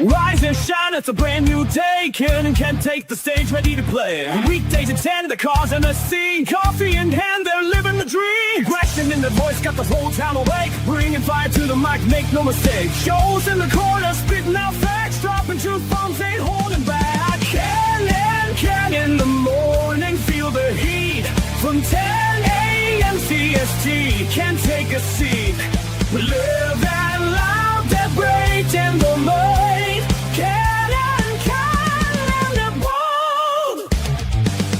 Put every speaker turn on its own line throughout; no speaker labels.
Rise and shine, it's a brand new day. Can and can take the stage, ready to play. Weekdays at 10, the cars and the scene. Coffee in hand, they're living the dream. Question in the voice, got the whole town awake. Bringing fire to the mic, make no mistake. Shows in the corner, spitting out facts. Dropping truth bombs, ain't holding back. Can and can in the morning, feel the heat. From 10 a.m. CST, can take a seat. We live and loud, that break in the mind.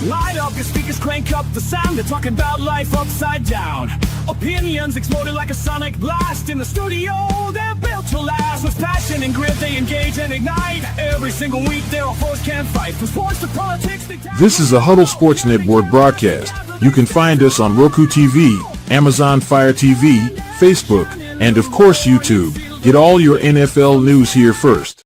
Light up your speakers, crank up the sound. They're talking about life upside down. Opinions exploding like a sonic blast. In the studio, they're built to last. With passion and grit, they engage and ignite. Every single week, their foes can't fight. From sports to politics,
This is a Huddle Sports Network broadcast. You can find us on Roku TV, Amazon Fire TV, Facebook, and of course YouTube. Get all your NFL news here first.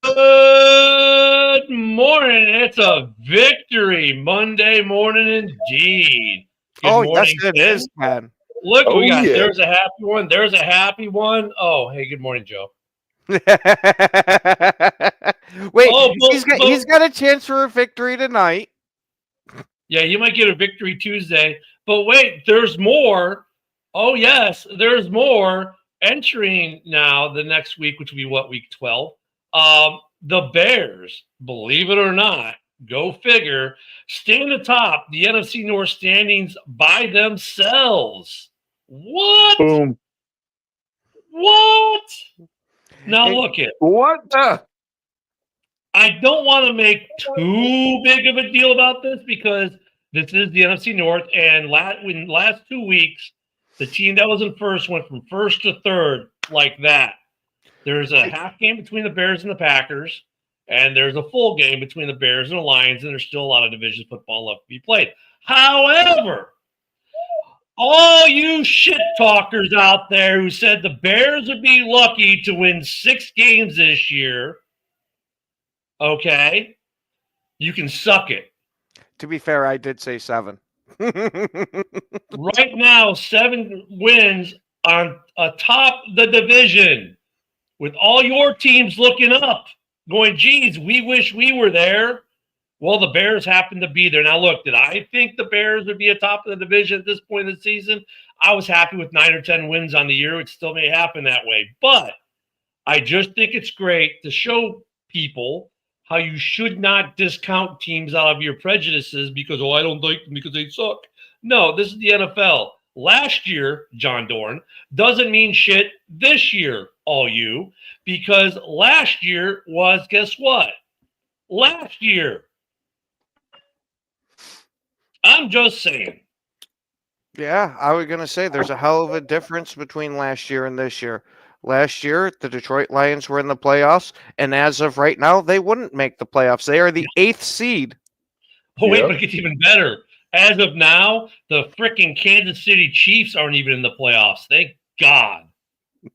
Good morning. It's a victory Monday morning indeed. Good morning,
yes, it is, man.
Look, we got there's a happy one. There's a happy one. Oh, hey, good morning, Joe.
Wait, he's got a chance for a victory tonight.
Yeah, you might get a victory Tuesday. But wait, there's more. Oh, yes, there's more entering now the next week, which will be what, week 12? The Bears, believe it or not, go figure, stand atop the NFC North standings by themselves. What?
Boom.
What? Now look it.
What?
I don't want to make too big of a deal about this because this is the NFC North, and in last 2 weeks, the team that was in first went from first to third like that. There's a half game between the Bears and the Packers, and there's a full game between the Bears and the Lions, and there's still a lot of division football left to be played. However, all you shit talkers out there who said the Bears would be lucky to win 6 games this year, okay, you can suck it.
To be fair, I did say 7.
Right now, 7 wins on atop the division. With all your teams looking up, going, geez, we wish we were there. Well, the Bears happen to be there. Now, look, did I think the Bears would be atop of the division at this point in the season? I was happy with 9 or 10 wins on the year. It still may happen that way. But I just think it's great to show people how you should not discount teams out of your prejudices because, I don't like them because they suck. No, this is the NFL. Last year, John Dorn, doesn't mean shit this year, all you, because last year was, guess what? Last year. I'm just saying.
Yeah, I was going to say there's a hell of a difference between last year and this year. Last year, the Detroit Lions were in the playoffs, and as of right now, they wouldn't make the playoffs. They are the 8th seed.
Oh, wait, but it gets even better. As of now, the freaking Kansas City Chiefs aren't even in the playoffs. Thank God.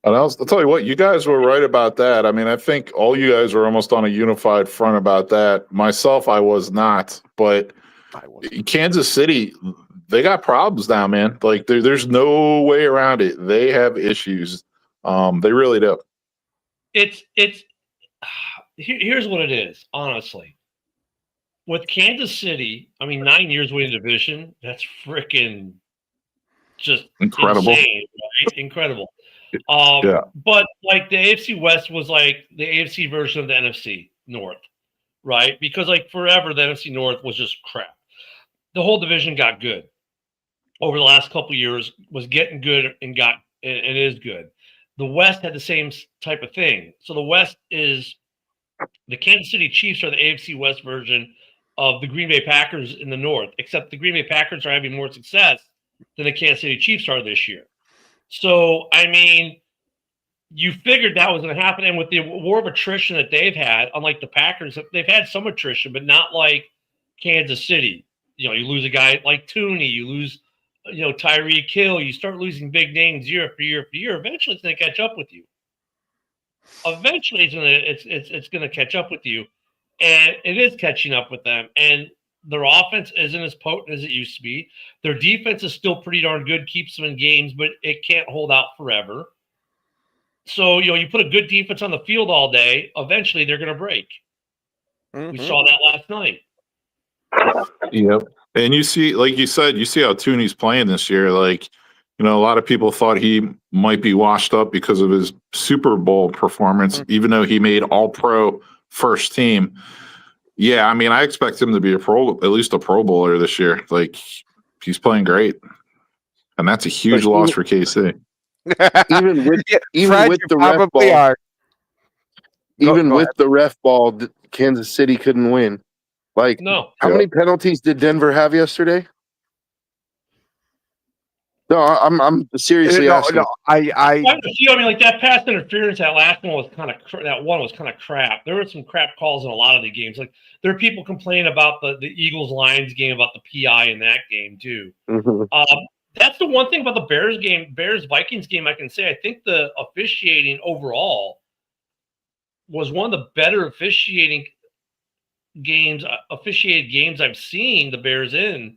And I'll tell you what, you guys were right about that. I mean, I think all you guys are almost on a unified front about that. Myself, I was not. But Kansas City, they got problems now, man. Like, there's no way around it. They have issues. They really do.
Here's what it is, honestly. With Kansas City, I mean, 9 years winning division, that's freaking just
incredible.
Insane, right? Incredible. Yeah. But like the AFC West was like the AFC version of the NFC North, right? Because like forever, the NFC North was just crap. The whole division got good over the last couple of years, was getting good and is good. The West had the same type of thing. So the West is the Kansas City Chiefs are the AFC West version of the Green Bay Packers in the North, except the Green Bay Packers are having more success than the Kansas City Chiefs are this year. So, I mean, you figured that was going to happen. And with the war of attrition that they've had, unlike the Packers, they've had some attrition, but not like Kansas City. You know, you lose a guy like Tooney, you lose, Tyreek Hill, you start losing big names year after year after year. Eventually, it's going to catch up with you. Eventually, it's going to catch up with you. And it is catching up with them. And their offense isn't as potent as it used to be. Their defense is still pretty darn good, keeps them in games, but it can't hold out forever. So, you put a good defense on the field all day, eventually they're going to break. We saw that last night.
Yep. And you see, like you said, you see how Tooney's playing this year. Like, a lot of people thought he might be washed up because of his Super Bowl performance, even though he made All-Pro first team. Yeah, I mean, I expect him to be at least a Pro Bowler this year. Like, he's playing great. And that's a huge loss for KC.
Even with
Fred,
the ref ball,
are.
with the ref ball, Kansas City couldn't win. Like,
no.
How many penalties did Denver have yesterday? No, I'm seriously asking.
No, I
mean, like that pass interference, that last one was kind of crap. There were some crap calls in a lot of the games. Like there are people complaining about the Eagles Lions game, about the PI in that game too. That's the one thing about the Bears Vikings game. I can say I think the officiating overall was one of the better officiated games I've seen the Bears in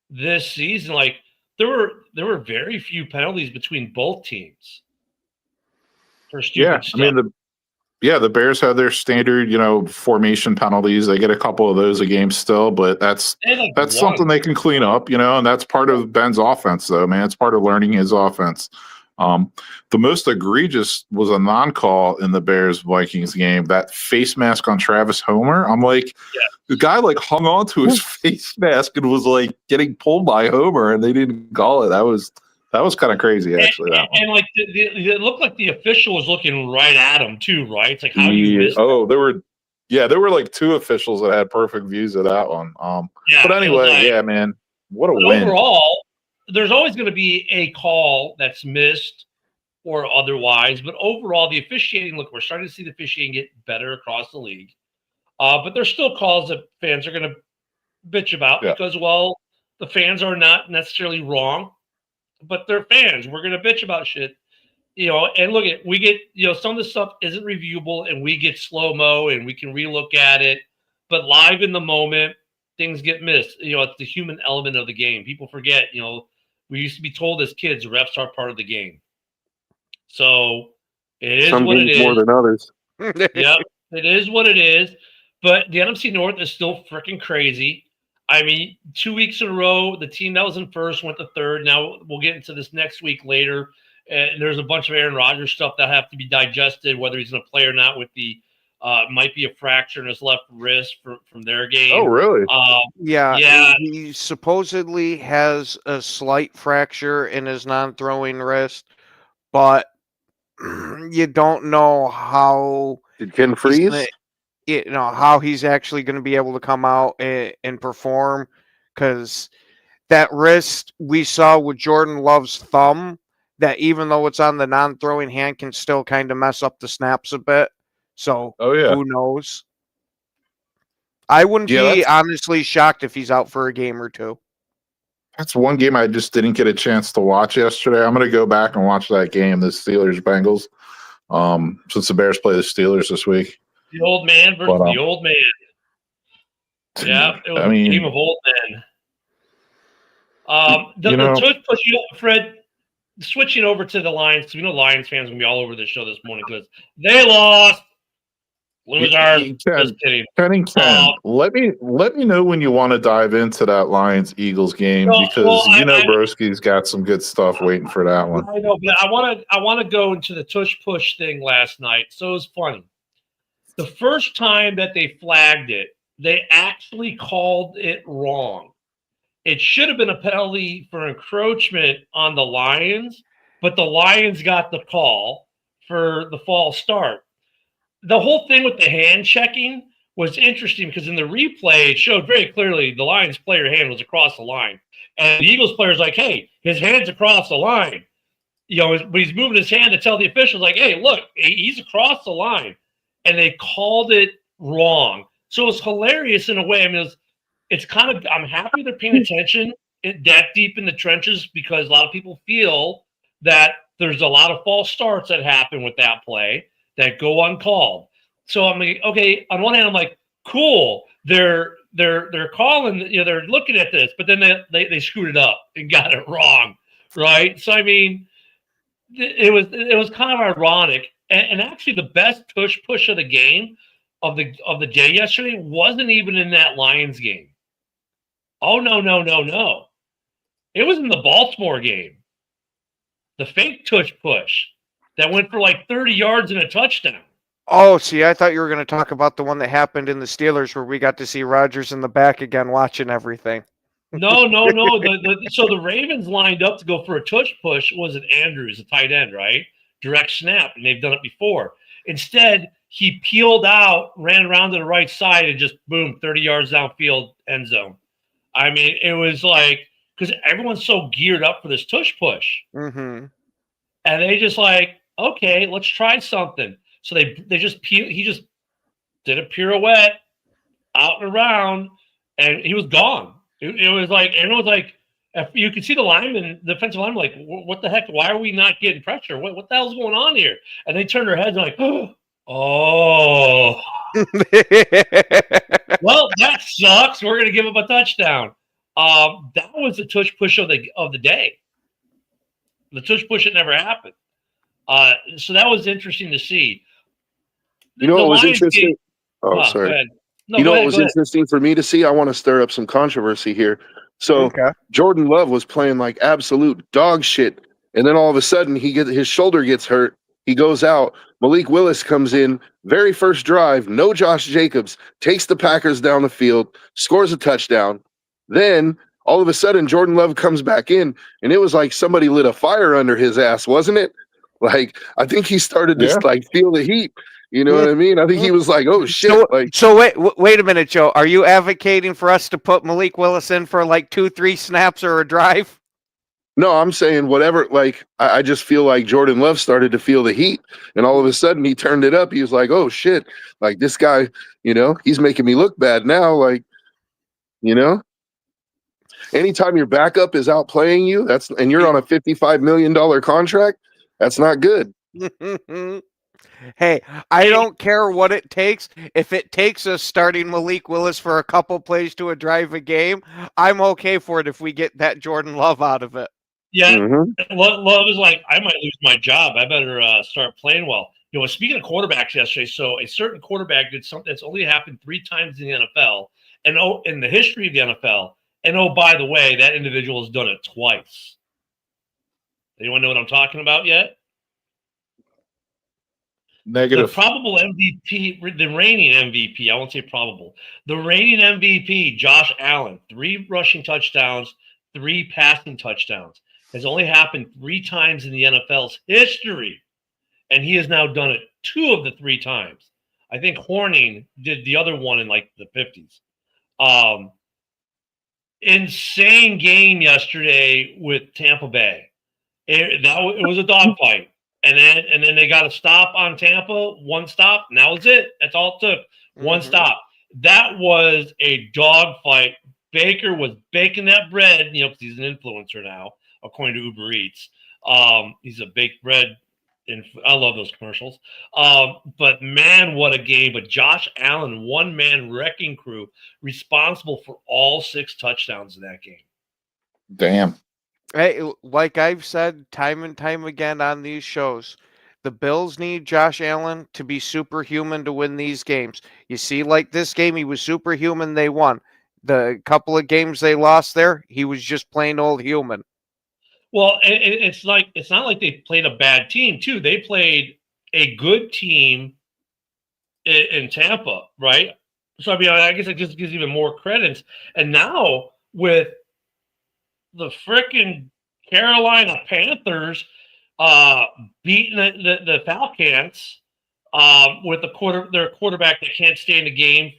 this season. Like there were very few penalties between both teams for stupid stuff.
I mean the Bears have their standard, formation penalties. They get a couple of those a game still, but that's something they can clean up, and that's part of Ben's offense though, man. It's part of learning his offense. The most egregious was a non-call in the Bears-Vikings game, that face mask on Travis Homer. I'm like, the guy hung on to his face mask and was getting pulled by Homer, and they didn't call it. That was kind of crazy, actually.
And it looked like the official was looking right at him too, right? It's like how you missed
there were two officials that had perfect views of that one. But anyway, man, what a win!
Overall, there's always going to be a call that's missed or otherwise, but overall, the officiating, look, we're starting to see the officiating get better across the league. But there's still calls that fans are going to bitch about because, the fans are not necessarily wrong, but they're fans. We're going to bitch about shit, and look we get, some of the stuff isn't reviewable and we get slow-mo and we can relook at it, but live in the moment, things get missed. It's the human element of the game. People forget, we used to be told as kids, refs are part of the game. So it is what it is.
More than others.
Yep, it is what it is. But the NFC North is still freaking crazy. I mean, 2 weeks in a row, the team that was in first went to third. Now we'll get into this next week later. And there's a bunch of Aaron Rodgers stuff that have to be digested, whether he's going to play or not with the might be a fracture in his left wrist from their game.
Oh, really?
Yeah. He supposedly has a slight fracture in his non-throwing wrist, but you don't know how.
Did Ken freeze?
How he's actually going to be able to come out and perform, because that wrist we saw with Jordan Love's thumb, that even though it's on the non-throwing hand, can still kind of mess up the snaps a bit. So who knows? I wouldn't be honestly shocked if he's out for a game or two.
That's one game I just didn't get a chance to watch yesterday. I'm going to go back and watch that game, the Steelers-Bengals, since the Bears play the Steelers this week.
The old man versus the old man. Yeah, it was a game of old men. Fred, switching over to the Lions, because we know Lions fans are going to be all over this show this morning because they lost. Losers. Just kidding.
Ken, let me know when you want to dive into that Lions-Eagles game, because Broski's got some good stuff waiting for that one.
I know, but I want to go into the tush-push thing last night. So it was funny. The first time that they flagged it, they actually called it wrong. It should have been a penalty for encroachment on the Lions, but the Lions got the call for the false start. The whole thing with the hand checking was interesting because in the replay, it showed very clearly the Lions player hand was across the line. And the Eagles player's like, hey, his hand's across the line. But he's moving his hand to tell the officials, like, hey, look, he's across the line. And they called it wrong. So it was hilarious in a way. I mean, it's kind of, I'm happy they're paying attention that deep in the trenches, because a lot of people feel that there's a lot of false starts that happen with that play that go uncalled. So I'm like, okay, on one hand, I'm like, cool, they're calling, they're looking at this, but then they screwed it up and got it wrong, right? So I mean, it was kind of ironic, and actually the best push of the game of the day yesterday wasn't even in that Lions game. Oh no! It was in the Baltimore game. The fake tush push that went for like 30 yards and a touchdown.
Oh, see, I thought you were going to talk about the one that happened in the Steelers where we got to see Rodgers in the back again watching everything.
No. So the Ravens lined up to go for a tush push. Was it Andrews, the tight end, right? Direct snap, and they've done it before. Instead, he peeled out, ran around to the right side, and just boom, 30 yards downfield, end zone. I mean, it was like, because everyone's so geared up for this tush push.
Mm-hmm.
And they just like, okay, let's try something. So he just did a pirouette out and around, and he was gone. It was like, everyone was like, you could see the lineman, the defensive lineman, like, what the heck? Why are we not getting pressure? What the hell's going on here? And they turned their heads and like, oh, well, that sucks. We're gonna give up a touchdown. That was the tush push of the day. The tush push that never happened. So that was interesting to see.
You know what was interesting? Sorry.
No,
you know what was interesting for me to see? I want to stir up some controversy here. So Jordan Love was playing like absolute dog shit, and then all of a sudden his shoulder gets hurt. He goes out. Malik Willis comes in, very first drive, no Josh Jacobs, takes the Packers down the field, scores a touchdown. Then all of a sudden Jordan Love comes back in, and it was like somebody lit a fire under his ass, wasn't it? Like, I think he started to like feel the heat. You know what I mean? I think he was like, "Oh shit!"
So wait a minute, Joe. Are you advocating for us to put Malik Willis in for like 2-3 snaps or a drive?
No, I'm saying whatever. Like, I just feel like Jordan Love started to feel the heat, and all of a sudden he turned it up. He was like, "Oh shit!" Like, this guy, he's making me look bad now. Like, anytime your backup is outplaying you, and you're on a $55 million contract, that's not good.
Hey, I don't care what it takes. If it takes us starting Malik Willis for a couple plays to a drive a game, I'm okay for it if we get that Jordan Love out of it.
Yeah, Love is like, I might lose my job. I better start playing well. Speaking of quarterbacks yesterday, so a certain quarterback did something that's only happened 3 times in the NFL, and in the history of the NFL. And by the way, that individual has done it twice. Anyone know what I'm talking about yet?
Negative.
The probable MVP, the reigning MVP, I won't say probable. The reigning MVP, Josh Allen, 3 rushing touchdowns, 3 passing touchdowns. Has only happened 3 times in the NFL's history. And he has now done it 2 of the 3 times. I think Horning did the other one in like the 50s. Insane game yesterday with Tampa Bay. It was a dogfight. And then they got a stop on Tampa, 1 stop, and that was it. That's all it took. 1 stop. That was a dogfight. Baker was baking that bread, because he's an influencer now, according to Uber Eats. He's a baked bread. I love those commercials. But man, what a game. But Josh Allen, 1-man wrecking crew, responsible for all 6 touchdowns in that game.
Damn.
Hey, like I've said time and time again on these shows, the Bills need Josh Allen to be superhuman to win these games. You see, like this game, he was superhuman. They won. The couple of games they lost there, he was just plain old human.
Well, it's not like they played a bad team, too. They played a good team in Tampa, right? So, I mean, I guess it just gives even more credence. And now with the frickin' Carolina Panthers beating the Falcons with their quarterback that can't stay in the game.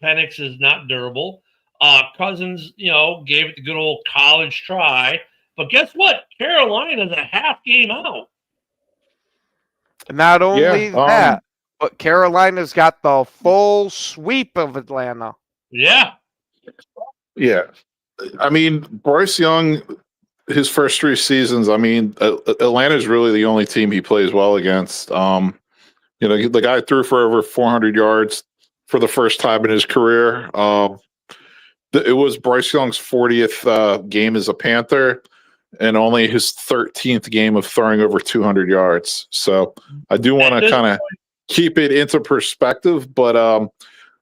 Penix is not durable. Cousins, gave it the good old college try. But guess what? Carolina's a half game out.
Not only that, but Carolina's got the full sweep of Atlanta.
Yeah.
Yeah. I mean, Bryce Young, his first 3 seasons, I mean, Atlanta's really the only team he plays well against. The guy threw for over 400 yards for the first time in his career. It was Bryce Young's 40th game as a Panther. and only his 13th game of throwing over 200 yards. So I do want to kind of keep it into perspective. But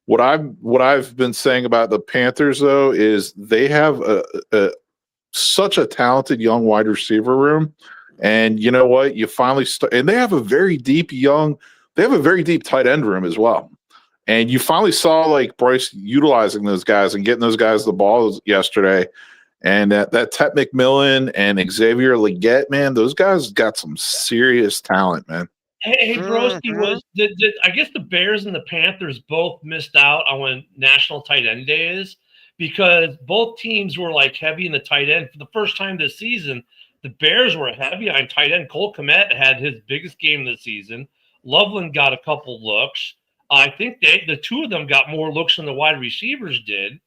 what I've been saying about the Panthers, though, is they have such a talented young wide receiver room. And you know what? You finally and they have a very deep tight end room as well. And you finally saw like Bryce utilizing those guys and getting those guys the ball yesterday. And that Ted McMillan and Xavier Legette, man, those guys got some serious talent, man.
Hey, Broski, I guess the Bears and the Panthers both missed out on when National Tight End Day is, because both teams were like heavy in the tight end. For the first time this season, the Bears were heavy on tight end. Cole Kmet had his biggest game of the season. Loveland got a couple looks. I think the two of them got more looks than the wide receivers did.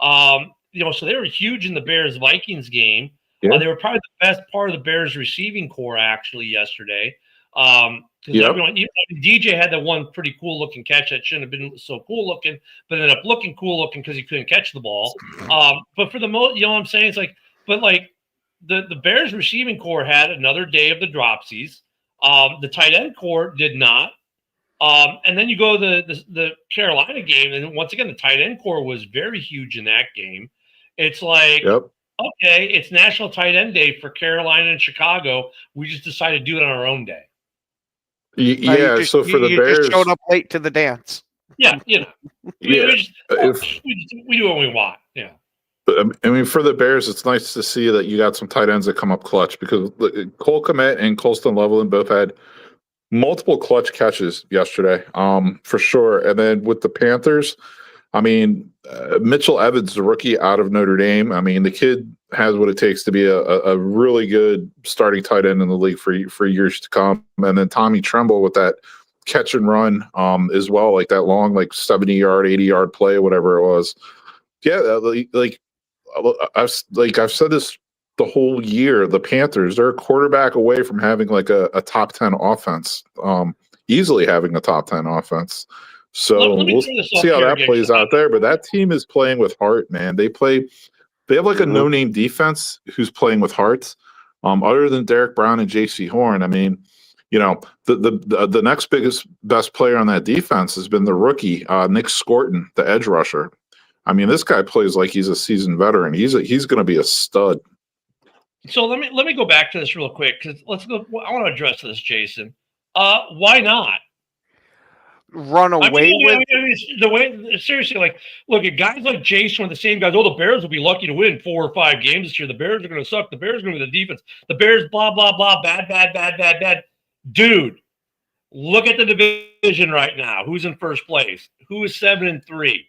So they were huge in the Bears-Vikings game. Yeah. They were probably the best part of the Bears receiving core actually yesterday. Everyone, DJ had that one pretty cool looking catch that shouldn't have been so cool looking, but ended up looking cool looking because he couldn't catch the ball. But for the most, you know what I'm saying? It's like, but like the Bears receiving core had another day of the dropsies. The tight end core did not. And then you go to the Carolina game, and once again, the tight end core was very huge in that game. It's like, okay, it's National Tight End Day for Carolina and Chicago. We just decided to do it on our own day.
Yeah, so for the Bears,
just showed up late to the dance.
Yeah, we do what we want. Yeah.
I mean, for the Bears, it's nice to see that you got some tight ends that come up clutch, because Cole Kmet and Colston Loveland both had multiple clutch catches yesterday, for sure. And then with the Panthers, I mean, Mitchell Evans, the rookie out of Notre Dame, I mean, the kid has what it takes to be a really good starting tight end in the league for years to come. And then Tommy Tremble with that catch and run as well, like that long, like 70-yard, 80-yard play, whatever it was. Yeah, I've said this the whole year. The Panthers, they're a quarterback away from having like a top 10 offense, easily having a top 10 offense. So we'll see how that plays out there. But that team is playing with heart, man. They have like a no-name defense who's playing with heart. Other than Derek Brown and J.C. Horn, I mean, you know, the next best player on that defense has been the rookie Nick Scorton, the edge rusher. I mean, this guy plays like he's a seasoned veteran. He's going to be a stud.
So let me go back to this real quick, because I want to address this, Jason. Why not?
Run away with
the way, seriously, like, look at guys like Jason, the same guys. Oh, the Bears will be lucky to win 4 or 5 games this year. The Bears are going to suck. The Bears are going to be the defense. The Bears, blah, blah, blah, bad. Dude, look at the division right now. Who's in first place? Who is 7-3?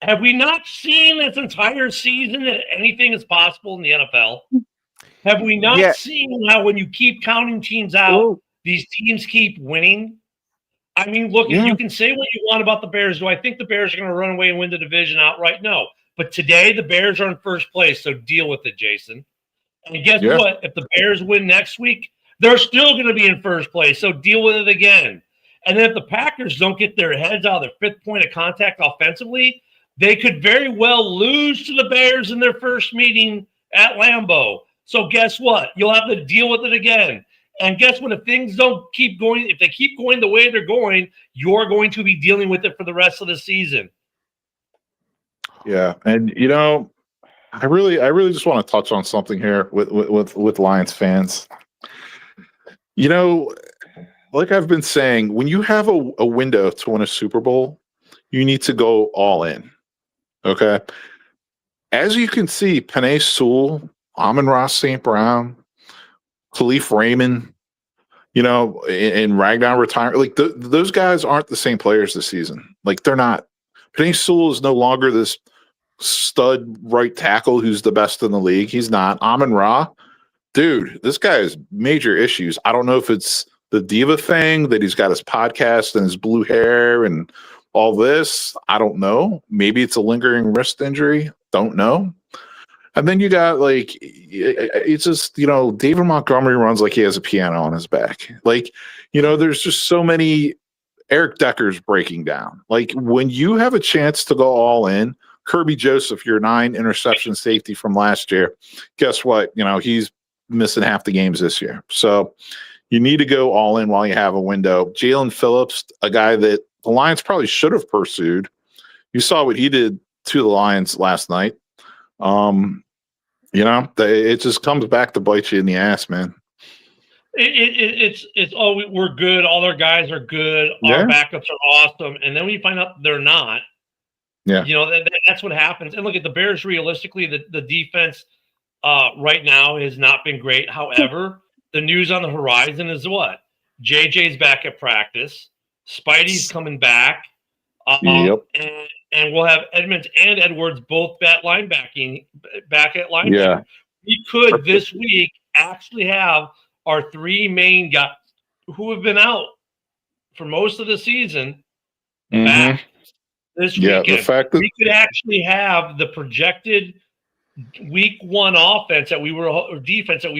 Have we not seen this entire season that anything is possible in the NFL? Have we not seen how when you keep counting teams out, these teams keep winning? I mean, look, you can say what you want about the Bears. Do I think the Bears are going to run away and win the division outright? No. But today, the Bears are in first place, so deal with it, Jason. And guess what? If the Bears win next week, they're still going to be in first place, so deal with it again. And then if the Packers don't get their heads out of their 5th point of contact offensively, they could very well lose to the Bears in their first meeting at Lambeau. So guess what? You'll have to deal with it again. And guess what? If things don't keep going, if they keep going the way they're going, you're going to be dealing with it for the rest of the season.
Yeah, and you know, I really just want to touch on something here with Lions fans. You know, like I've been saying, when you have a window to win a Super Bowl, you need to go all in. Okay. As you can see, Penei Sewell, Amon-Ra St. Brown, Khalif Raymond, you know, and Ragnar retired. Like those guys aren't the same players this season. Like they're not. Penei Sewell is no longer this stud right tackle who's the best in the league. He's not. Amon-Ra, dude, this guy has major issues. I don't know if it's the diva thing that he's got his podcast and his blue hair and all this. I don't know. Maybe it's a lingering wrist injury. Don't know. And then you got like, it's just, you know, David Montgomery runs like he has a piano on his back. Like, you know, there's just so many. Eric Decker's breaking down. Like when you have a chance to go all in, Kirby Joseph, your 9 interception safety from last year, guess what? He's missing half the games this year. So you need to go all in while you have a window. Jalen Phillips, a guy that the Lions probably should have pursued. You saw what he did to the Lions last night. It just comes back to bite you in the ass, man.
It's we're good. All our guys are good. Our backups are awesome. And then when you find out they're not, that's what happens. And look at the Bears. Realistically, the defense right now has not been great. However, the news on the horizon is what? JJ's back at practice. Spidey's coming back.
Yep.
And we'll have Edmonds and Edwards both back at linebacker.
Yeah.
We could this week actually have our 3 main guys who have been out for most of the season back this weekend.
The fact that
we could actually have the projected week 1 defense that we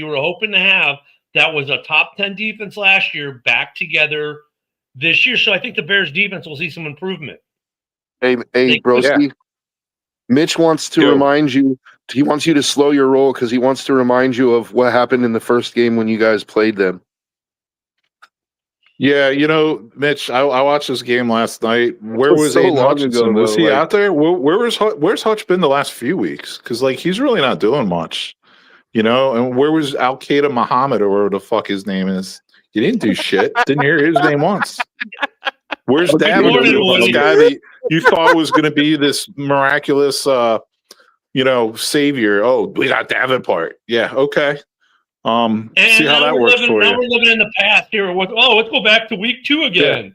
were hoping to have, that was a top 10 defense last year, back together this year. So I think the Bears defense will see some improvement.
Hey, Broski. Yeah. Mitch wants to remind you. He wants you to slow your roll because he wants to remind you of what happened in the first game when you guys played them.
Yeah, Mitch, I watched this game last night. Where was Aiden Hutchinson? Was he out there? Where's Hutch been the last few weeks? Because he's really not doing much, And where was Al Qaeda Muhammad or whatever the fuck his name is? He didn't do shit. Didn't hear his name once. Where's Davenport, this guy that you thought was going to be this miraculous, savior? Oh, we got Davenport. Yeah, okay. See how that works for you.
Now we're living in the past here. Let's go back to week 2 again. Yeah.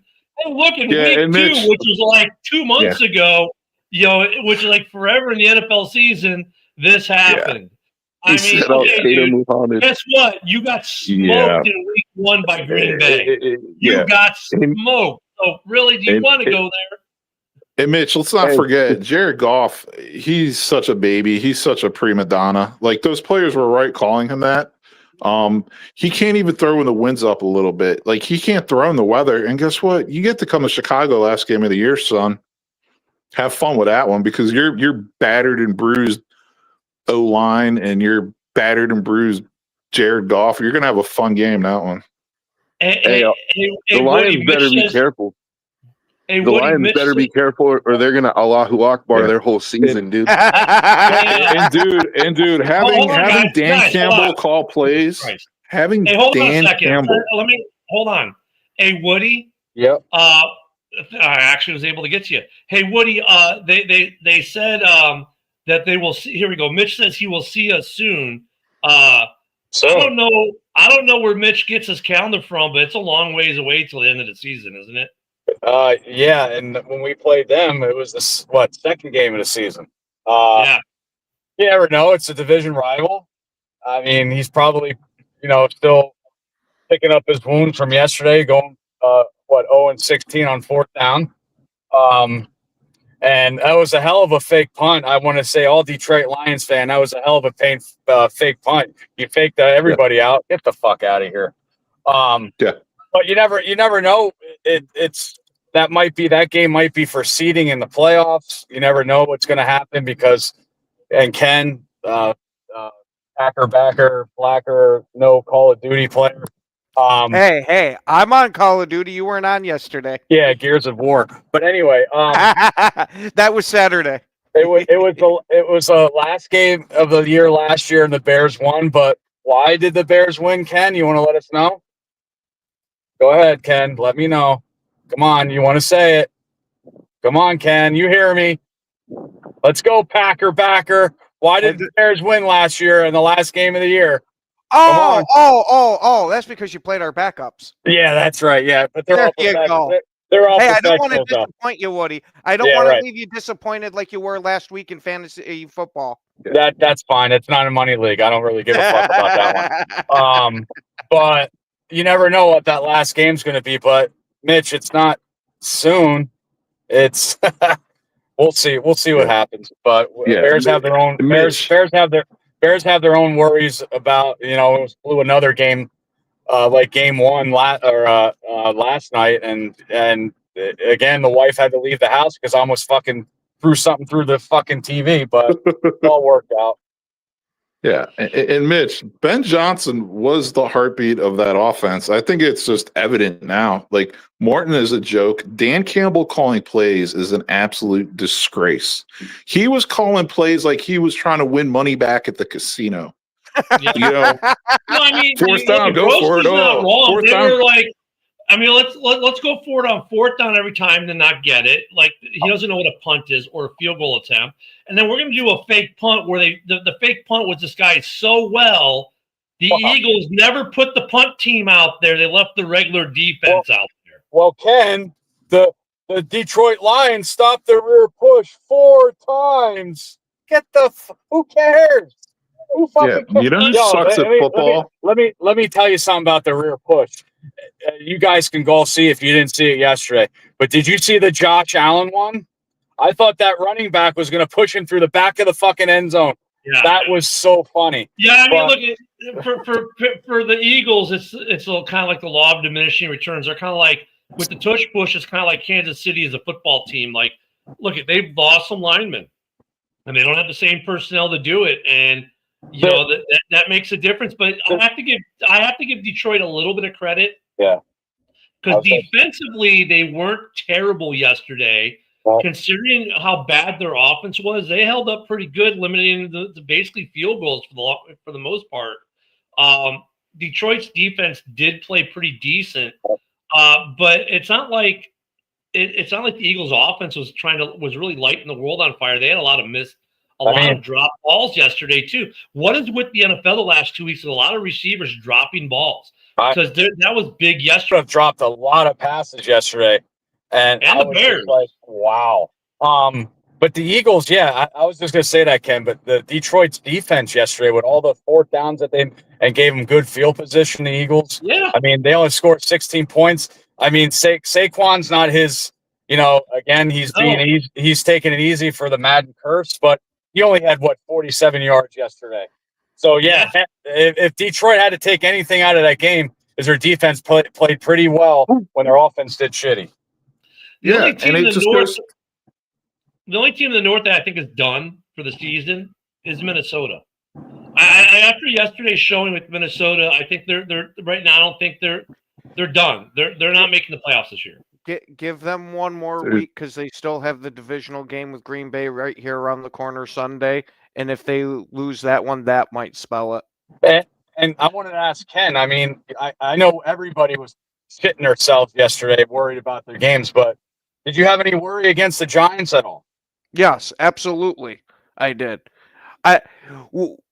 And look at week 2, Mitch, which was like 2 months ago. Which is like forever in the NFL season. This happened. Yeah. Guess what? You got smoked in week 1 by Green Bay. You got smoked. So really, do you want to go there?
And Mitch, let's not forget Jared Goff. He's such a baby. He's such a prima donna. Those players were right calling him that. He can't even throw when the wind's up a little bit. He can't throw in the weather. And guess what? You get to come to Chicago last game of the year, son. Have fun with that one because you're battered and bruised O-line and you're battered and bruised Jared Goff. You're gonna have a fun game that one.
The Lions better be careful. The Lions better be careful, or they're gonna Allahu Akbar their whole season, dude.
and dude, having Dan Campbell call plays, having Dan Campbell.
Let me hold on. Hey, Woody.
Yep.
I actually was able to get to you. Hey, Woody. They said that they will see. Here we go. Mitch says he will see us soon. I don't know where Mitch gets his calendar from, but it's a long ways away till the end of the season, isn't it?
Yeah, and when we played them, it was the second game of the season.
Yeah.
You never know. It's a division rival. I mean, he's probably, still picking up his wounds from yesterday, going 0-16 on 4th down. And that was a hell of a fake punt. I want to say, all Detroit Lions fan, that was a hell of a fake punt. You faked everybody out. Get the fuck out of here. But you never know. That game might be for seeding in the playoffs. You never know what's going to happen because, and Ken, Packer, Blacker, no Call of Duty player.
Hey, I'm on Call of Duty. You weren't on yesterday.
Yeah, Gears of War. But anyway,
that was Saturday.
It was the last game of the year last year, and the Bears won. But why did the Bears win, Ken? You want to let us know? Go ahead, Ken. Let me know. Come on, you want to say it? Come on, Ken. You hear me? Let's go, Packer backer. Why did the Bears win last year in the last game of the year?
Oh, that's because you played our backups.
Yeah, that's right. Yeah, but they're all
Hey, I don't want to disappoint you, Woody. I don't want to leave you disappointed like you were last week in fantasy football.
That's fine. It's not a money league. I don't really give a fuck about that one. But you never know what that last game's going to be. But Mitch, it's not soon. It's we'll see. We'll see what happens. But Bears have their own. Bears have their own worries about, blew another game, like game 1 last night, and again the wife had to leave the house because I almost fucking threw something through the fucking TV, but it all worked out.
Yeah, and Mitch, Ben Johnson was the heartbeat of that offense. I think it's just evident now. Like, Morton is a joke. Dan Campbell calling plays is an absolute disgrace. He was calling plays like he was trying to win money back at the casino.
Yeah.
You know,
No, I mean,
fourth down, go for it.
Not wrong.
Fourth
They
down.
were like, I mean, let's go for it on fourth down every time, then not get it. Like, he doesn't know what a punt is or a field goal attempt. And then we're going to do a fake punt where the fake punt was disguised so well. The Eagles never put the punt team out there. They left the regular defense out there.
Well, Ken, the Detroit Lions stopped their rear push 4 times. Who cares? Who fucking cares?
You know who sucks at football?
Let me tell you something about the rear push. You guys can go see if you didn't see it yesterday. But did you see the Josh Allen one? I thought that running back was going to push him through the back of the fucking end zone. Yeah. That was so funny.
Yeah, I mean, look, for the Eagles, it's kind of like the law of diminishing returns. They're kind of like, with the tush push, it's kind of like Kansas City as a football team. Like, look, they've lost some linemen, and they don't have the same personnel to do it, and you know that makes a difference. But I have to give Detroit a little bit of credit.
Yeah,
because defensively they weren't terrible yesterday. Considering how bad their offense was, they held up pretty good, limiting the basically field goals for the most part. Detroit's defense did play pretty decent, but it's not like the Eagles' offense was really lighting the world on fire. They had a lot of of drop balls yesterday too. What is with the NFL the last 2 weeks? A lot of receivers dropping balls because that was big yesterday.
Have dropped a lot of passes yesterday. And
the Bears.
Like, wow. But the Eagles, I was just going to say that, Ken, but the Detroit's defense yesterday with all the fourth downs that and gave them good field position, the Eagles.
Yeah.
I mean, they only scored 16 points. I mean, Saquon's not his, again, he's taking it easy for the Madden curse, but he only had 47 yards yesterday. So if Detroit had to take anything out of that game, is their defense played pretty well when their offense did shitty.
The only team in the North that I think is done for the season is Minnesota. After yesterday's showing with Minnesota, I think they're right now. I don't think they're done. They're not making the playoffs this year.
Give them one more week because they still have the divisional game with Green Bay right here around the corner Sunday. And if they lose that one, that might spell
it. And I wanted to ask Ken. I mean, I know everybody was shitting themselves yesterday, worried about their games, but did you have any worry against the Giants at all?
Yes, absolutely. I did.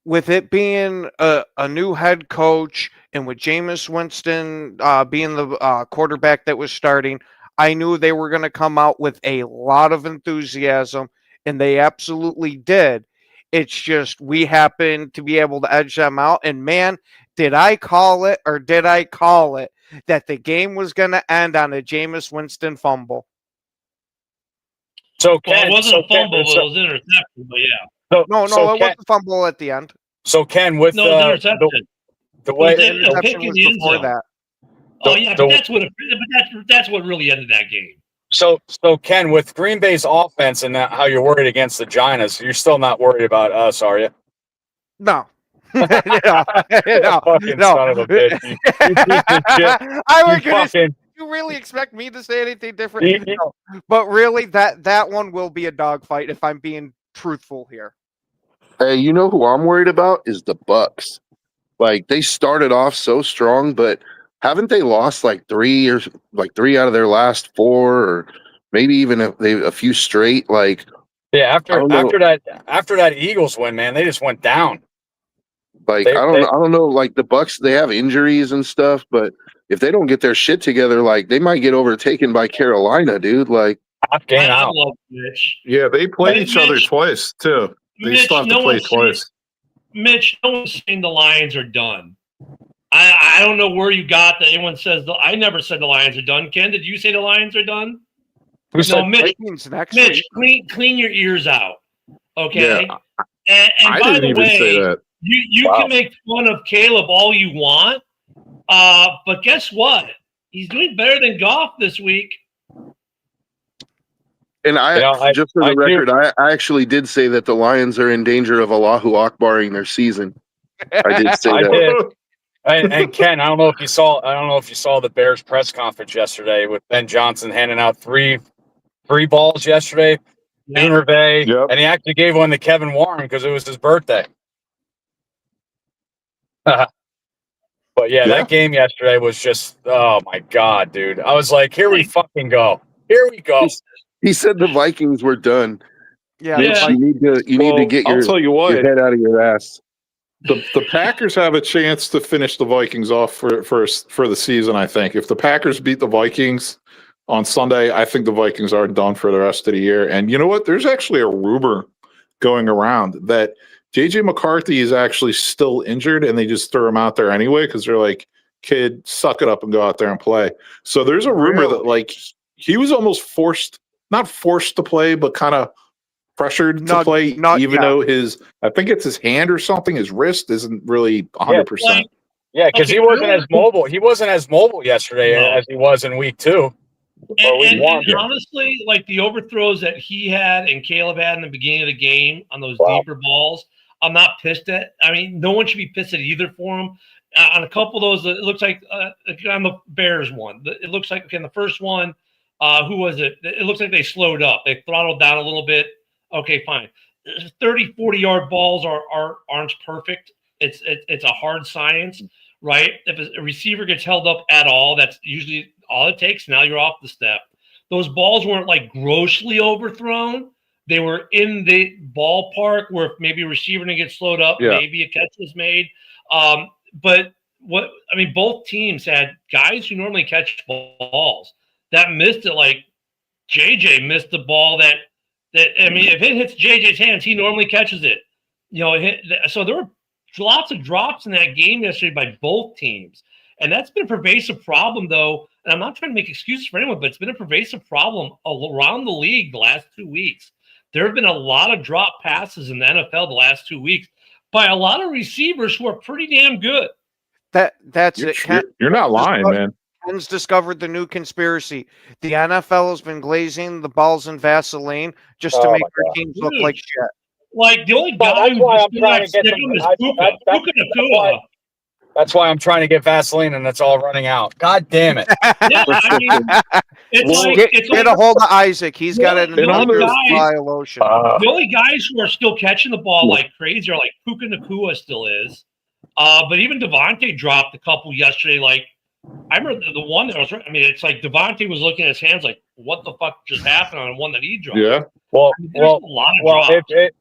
With it being a new head coach and with Jameis Winston being the quarterback that was starting, I knew they were going to come out with a lot of enthusiasm, and they absolutely did. It's just we happened to be able to edge them out. And, man, did I call it that the game was going to end on a Jameis Winston fumble?
So Ken,
it wasn't a fumble, but it was intercepted. But
it wasn't a fumble at the end.
So Ken, with
the interception,
the way
the interception was before that. That's what really ended that game.
So Ken, with Green Bay's offense and how you're worried against the Giants, you're still not worried about us, are you?
No. no.
Son of a bitch.
You really expect me to say anything different? No. But really, that one will be a dogfight if I'm being truthful here.
Hey, you know who I'm worried about is the Bucks. Like, they started off so strong, but haven't they lost like 3 out of their last 4, or maybe even a few straight? Like,
yeah, after that Eagles win, man, they just went down.
Like, I don't know. Like, the Bucks, they have injuries and stuff, but if they don't get their shit together, like, they might get overtaken by Carolina, dude. Like,
I love Mitch.
Yeah, they played each other twice too. They still have to play twice.
Mitch, no one's saying the Lions are done. I don't know where you got that. Anyone says I never said the Lions are done. Ken, did you say the Lions are done?
Mitch,
clean your ears out. Okay.
Yeah.
And
I
by
didn't
the
even
way,
say that.
You can make fun of Caleb all you want, but guess what? He's doing better than Goff this week.
And just for the record, I actually did say that the Lions are in danger of Allahu Akbaring their season. I did say that.
And Ken, I don't know if you saw the Bears press conference yesterday with Ben Johnson handing out three balls yesterday. Doonervay, and he actually gave one to Kevin Warren because it was his birthday. But that game yesterday was just, oh my God, dude. I was like, here we fucking go. Here we go.
He said the Vikings were done.
Yeah.
You need to get
I'll tell you what,
your head out of your ass.
The Packers have a chance to finish the Vikings off for the season, I think. If the Packers beat the Vikings on Sunday, I think the Vikings are done for the rest of the year. And you know what? There's actually a rumor going around that J.J. McCarthy is actually still injured, and they just threw him out there anyway because they're like, kid, suck it up and go out there and play. So there's a rumor that, like, he was almost not forced to play, but kind of pressured to play, even though I think it's his hand or something, his wrist isn't really 100%.
Yeah, because he wasn't as mobile. He wasn't as mobile yesterday as he was in week 2.
And honestly, like the overthrows that he had and Caleb had in the beginning of the game on those deeper balls, I'm not pissed at. I mean, no one should be pissed at either for him. On a couple of those, it looks like on the Bears one, it looks like, okay, in the first one, who was it? It looks like they slowed up. They throttled down a little bit. Okay, fine. 30, 40-yard balls aren't perfect. It's a hard science, right? If a receiver gets held up at all, that's usually all it takes. Now you're off the step. Those balls weren't like grossly overthrown. They were in the ballpark where maybe a receiver didn't get slowed up, maybe a catch was made. But both teams had guys who normally catch balls that missed it. Like JJ missed the ball that if it hits JJ's hands, he normally catches it. So there were lots of drops in that game yesterday by both teams. And that's been a pervasive problem, though. And I'm not trying to make excuses for anyone, but it's been a pervasive problem around the league the last 2 weeks. There have been a lot of drop passes in the NFL the last 2 weeks by a lot of receivers who are pretty damn good.
That's it.
You're not lying, man.
Ken's discovered the new conspiracy. The NFL has been glazing the balls in Vaseline just to make their teams look like shit.
Like the only guy who's trying to get Puka Nacua.
That's why I'm trying to get Vaseline, and it's all running out. God damn it!
Yeah, I mean,
get a hold of Isaac. He's got an supply of lotion.
The only guys who are still catching the ball like crazy are like Puka Nacua still is. But even Devontae dropped a couple yesterday. Like I remember the one that was. I mean, it's like Devontae was looking at his hands like, "What the fuck just happened?" On the one that he dropped.
Yeah.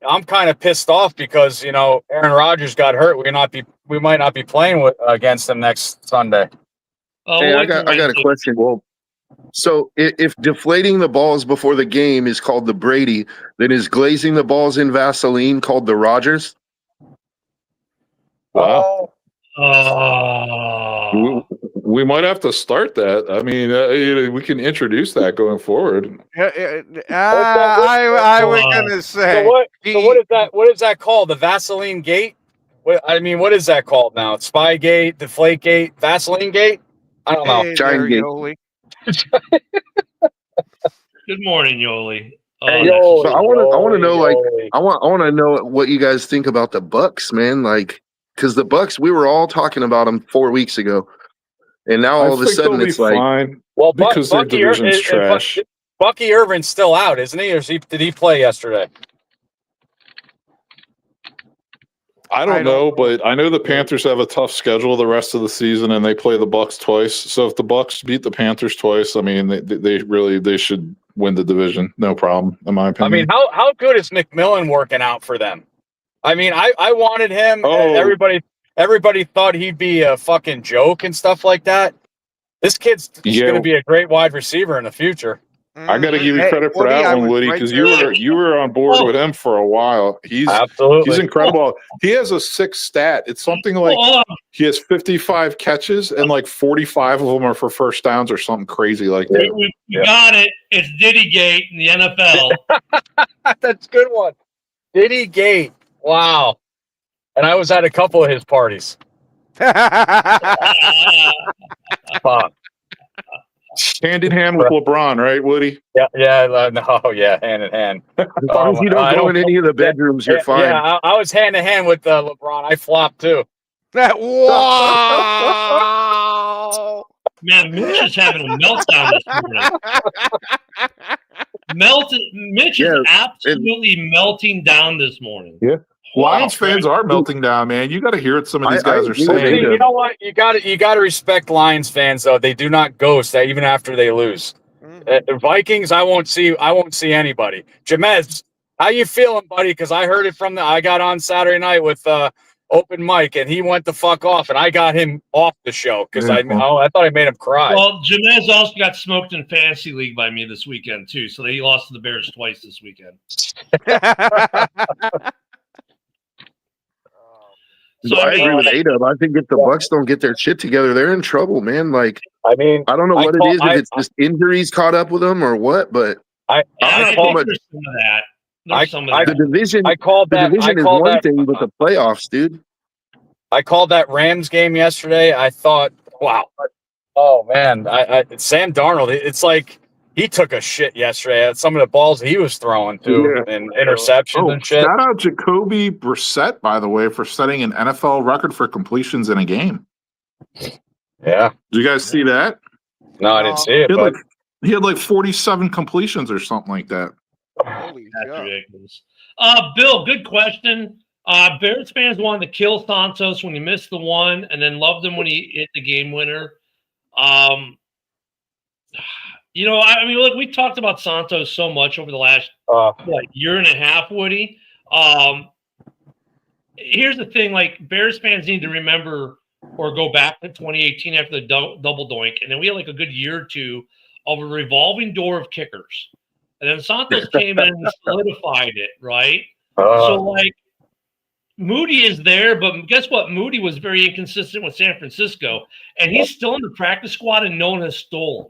I'm kind of pissed off because Aaron Rodgers got hurt. We might not be playing against him next Sunday.
Hey, I got a question. Well, so if deflating the balls before the game is called the Brady, then is glazing the balls in Vaseline called the Rodgers?
Wow. We might have to start that. I mean, we can introduce that going forward.
I was gonna say.
So what is that? What is that called? The Vaseline Gate? What is that called now? Spygate, Deflategate, Vaseline Gate? I don't know.
Giant Gate.
Good morning, Yoli.
Hey, so I want to know, like, I want to know what you guys think about the Bucks, man. Like, because the Bucks, we were all talking about them 4 weeks ago, and now all of a sudden it's like,
fine. Well, because their division's trash.
Bucky Irvin's still out, isn't he? Or did he play yesterday?
I don't know, but I know the Panthers have a tough schedule the rest of the season, and they play the Bucks twice. So if the Bucks beat the Panthers twice, I mean, they should win the division, no problem, in my opinion.
I mean, how good is McMillan working out for them? I mean, I wanted him. And everybody thought he'd be a fucking joke and stuff like that. This kid's going to be a great wide receiver in the future.
I got to give you credit for that one, Woody, because you were on board with him for a while. He's incredible. He has a sick stat. It's something like he has 55 catches and like 45 of them are for first downs or something crazy like that.
We got it. It's Diddy Gate in the NFL.
That's a good one. Diddy Gate. Wow. And I was at a couple of his parties. Fuck.
Hand in hand with LeBron, right, Woody?
Yeah, hand in hand.
As long as you don't go in any of the bedrooms, you're fine.
Yeah, I was hand in hand with LeBron. I flopped too.
Wow!
Man, Mitch is having a meltdown this morning. Mitch is absolutely melting down this morning.
Yeah. Lions fans are melting down, man. You got to hear what some of these guys are
Well,
saying.
you know what? You got to respect Lions fans though. They do not ghost even after they lose. The Vikings, I won't see anybody. Jamez, how you feeling, buddy? Because I heard it I got on Saturday night with open mic, and he went the fuck off, and I got him off the show because I thought I made him cry.
Well, Jamez also got smoked in fantasy league by me this weekend too, so he lost to the Bears twice this weekend.
So I agree with A-Dub. I think if the Bucs don't get their shit together, they're in trouble, man. Like,
I mean,
I don't know what it is, if it's just injuries caught up with them or what, but
I think there's some of that.
The division,
I called that.
The division is one thing, but the playoffs, dude.
I called that Rams game yesterday. I thought, wow, oh man, Sam Darnold. It's like he took a shit yesterday at some of the balls he was throwing too, and interceptions and shit.
Shout out Jacoby Brissett, by the way, for setting an NFL record for completions in a game.
Yeah,
did you guys see that?
No, I didn't see it.
He had like 47 completions or something like that.
Holy
That's ridiculous. Bill, good question. Bears fans wanted to kill Santos when he missed the one, and then loved him when he hit the game winner. You know, I mean, look, we talked about Santos so much over the last year and a half, Woody. Here's the thing: like, Bears fans need to remember or go back to 2018 after the double doink, and then we had like a good year or two of a revolving door of kickers, and then Santos came in and solidified it, right? So, like, Moody is there, but guess what? Moody was very inconsistent with San Francisco, and he's still in the practice squad, and no one has stolen.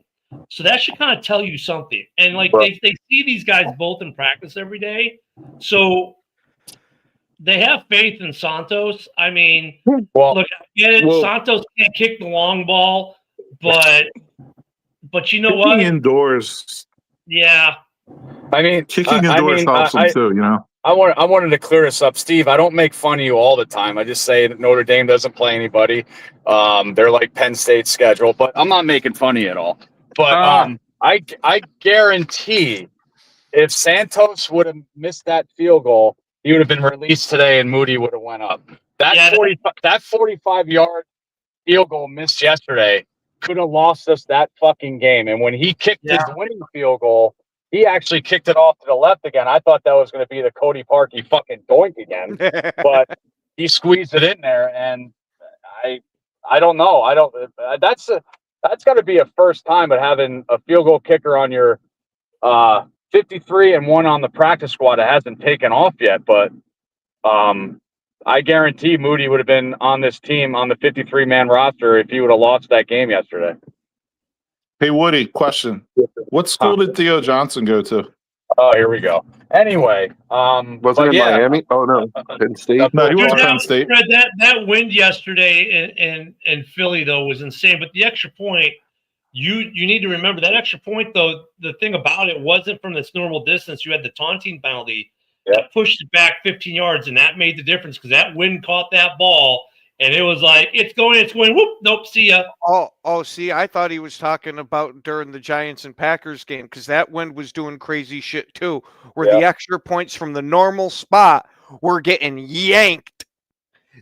So that should kind of tell you something. And like they see these guys both in practice every day, so they have faith in Santos. I mean, look, I get it. Santos can't kick the long ball, but you know what?
Kicking indoors.
Yeah.
I mean,
kicking indoors helps them too. You know.
I wanted to clear this up, Steve. I don't make fun of you all the time. I just say that Notre Dame doesn't play anybody. They're like Penn State's schedule, but I'm not making fun of you at all. But I guarantee if Santos would have missed that field goal, he would have been released today and Moody would have went up. That 45-yard field goal missed yesterday could have lost us that fucking game. And when he kicked his winning field goal, he actually kicked it off to the left again. I thought that was going to be the Cody Parkey fucking doink again, but he squeezed it in there. And I don't know. That's got to be a first time, but having a field goal kicker on your 53 and one on the practice squad, it hasn't taken off yet. But I guarantee Moody would have been on this team on the 53-man roster if he would have lost that game yesterday.
Hey, Woody, question. What school did Theo Johnson go to?
Oh, here we go. Anyway.
Was it in Miami? Oh, no. Penn State?
No, he went to Penn State.
That win yesterday in Philly, though, was insane. But the extra point, you need to remember that extra point, though, the thing about it wasn't from this normal distance. You had the taunting penalty that pushed it back 15 yards, and that made the difference because that wind caught that ball. And it was like, it's going, whoop, nope, see ya.
Oh, see, I thought he was talking about during the Giants and Packers game because that wind was doing crazy shit too, where the extra points from the normal spot were getting yanked.